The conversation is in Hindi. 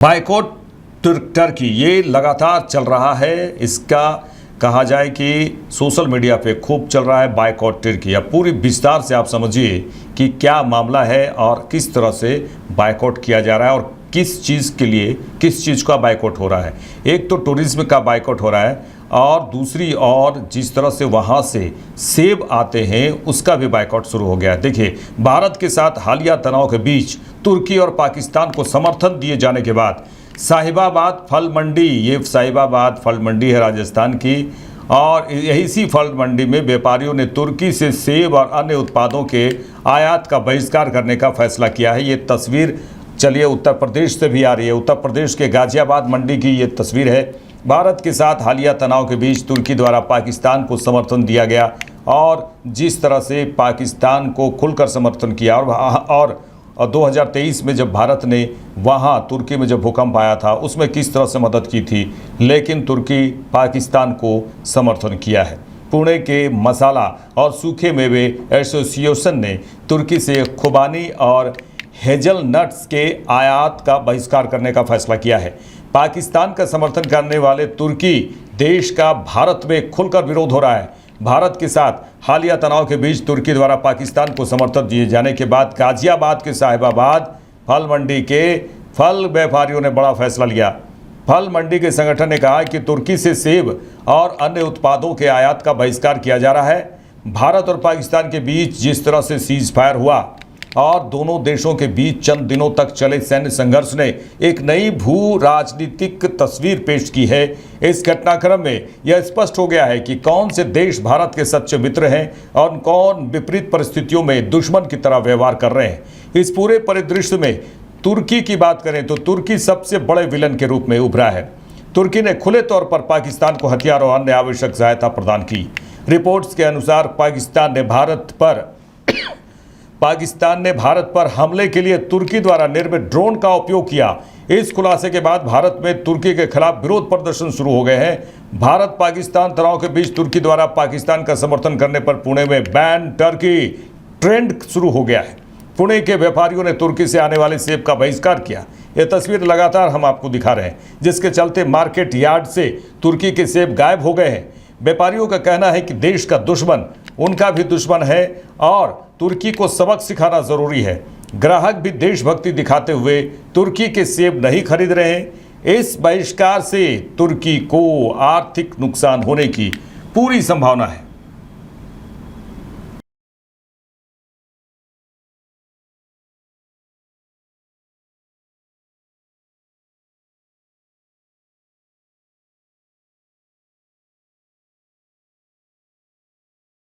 बायकॉट टर्की ये लगातार चल रहा है। इसका कहा जाए कि सोशल मीडिया पे खूब चल रहा है बायकॉट टर्की। अब पूरी विस्तार से आप समझिए कि क्या मामला है और किस तरह से बायकॉट किया जा रहा है और किस चीज़ के लिए किस चीज़ का बायकॉट हो रहा है। एक तो टूरिज्म का बायकॉट हो रहा है और दूसरी और जिस तरह से वहाँ से सेब आते हैं उसका भी बायकॉट शुरू हो गया है। देखिए, भारत के साथ हालिया तनाव के बीच तुर्की और पाकिस्तान को समर्थन दिए जाने के बाद साहिबाबाद फल मंडी, ये साहिबाबाद फल मंडी है राजस्थान की, और इसी फल मंडी में व्यापारियों ने तुर्की से सेब और अन्य उत्पादों के आयात का बहिष्कार करने का फैसला किया है। ये तस्वीर चलिए उत्तर प्रदेश से भी आ रही है। उत्तर प्रदेश के गाजियाबाद मंडी की ये तस्वीर है। भारत के साथ हालिया तनाव के बीच तुर्की द्वारा पाकिस्तान को समर्थन दिया गया और जिस तरह से पाकिस्तान को खुलकर समर्थन किया और 2023 में जब भारत ने वहाँ तुर्की में जब भूकंप आया था उसमें किस तरह से मदद की थी, लेकिन तुर्की पाकिस्तान को समर्थन किया है। पुणे के मसाला और सूखे मेवे एसोसिएशन ने तुर्की से खुबानी और हेजलनट्स के आयात का बहिष्कार करने का फैसला किया है। पाकिस्तान का समर्थन करने वाले तुर्की देश का भारत में खुलकर विरोध हो रहा है। भारत के साथ हालिया तनाव के बीच तुर्की द्वारा पाकिस्तान को समर्थन दिए जाने के बाद गाजियाबाद के साहिबाबाद फल मंडी के फल व्यापारियों ने बड़ा फैसला लिया। फल मंडी के संगठन ने कहा कि तुर्की से सेब और अन्य उत्पादों के आयात का बहिष्कार किया जा रहा है। भारत और पाकिस्तान के बीच जिस तरह से सीज फायर हुआ और दोनों देशों के बीच चंद दिनों तक चले सैन्य संघर्ष ने एक नई भू राजनीतिक तस्वीर पेश की है। इस घटनाक्रम में यह स्पष्ट हो गया है कि कौन से देश भारत के सच्चे मित्र हैं और कौन विपरीत परिस्थितियों में दुश्मन की तरह व्यवहार कर रहे हैं। इस पूरे परिदृश्य में तुर्की की बात करें तो तुर्की सबसे बड़े विलन के रूप में उभरा है। तुर्की ने खुले तौर पर पाकिस्तान को हथियार और अन्य आवश्यक सहायता प्रदान की। रिपोर्ट्स के अनुसार पाकिस्तान ने भारत पर हमले के लिए तुर्की द्वारा निर्मित ड्रोन का उपयोग किया। इस खुलासे के बाद भारत में तुर्की के खिलाफ विरोध प्रदर्शन शुरू हो गए हैं। भारत पाकिस्तान तनाव के बीच तुर्की द्वारा पाकिस्तान का समर्थन करने पर पुणे में बैन टर्की ट्रेंड शुरू हो गया है। पुणे के व्यापारियों ने तुर्की से आने वाले सेब का बहिष्कार किया। यह तस्वीर लगातार हम आपको दिखा रहे हैं, जिसके चलते मार्केट यार्ड से तुर्की के सेब गायब हो गए हैं। व्यापारियों का कहना है कि देश का दुश्मन उनका भी दुश्मन है और तुर्की को सबक सिखाना जरूरी है। ग्राहक भी देशभक्ति दिखाते हुए तुर्की के सेब नहीं खरीद रहे हैं। इस बहिष्कार से तुर्की को आर्थिक नुकसान होने की पूरी संभावना है।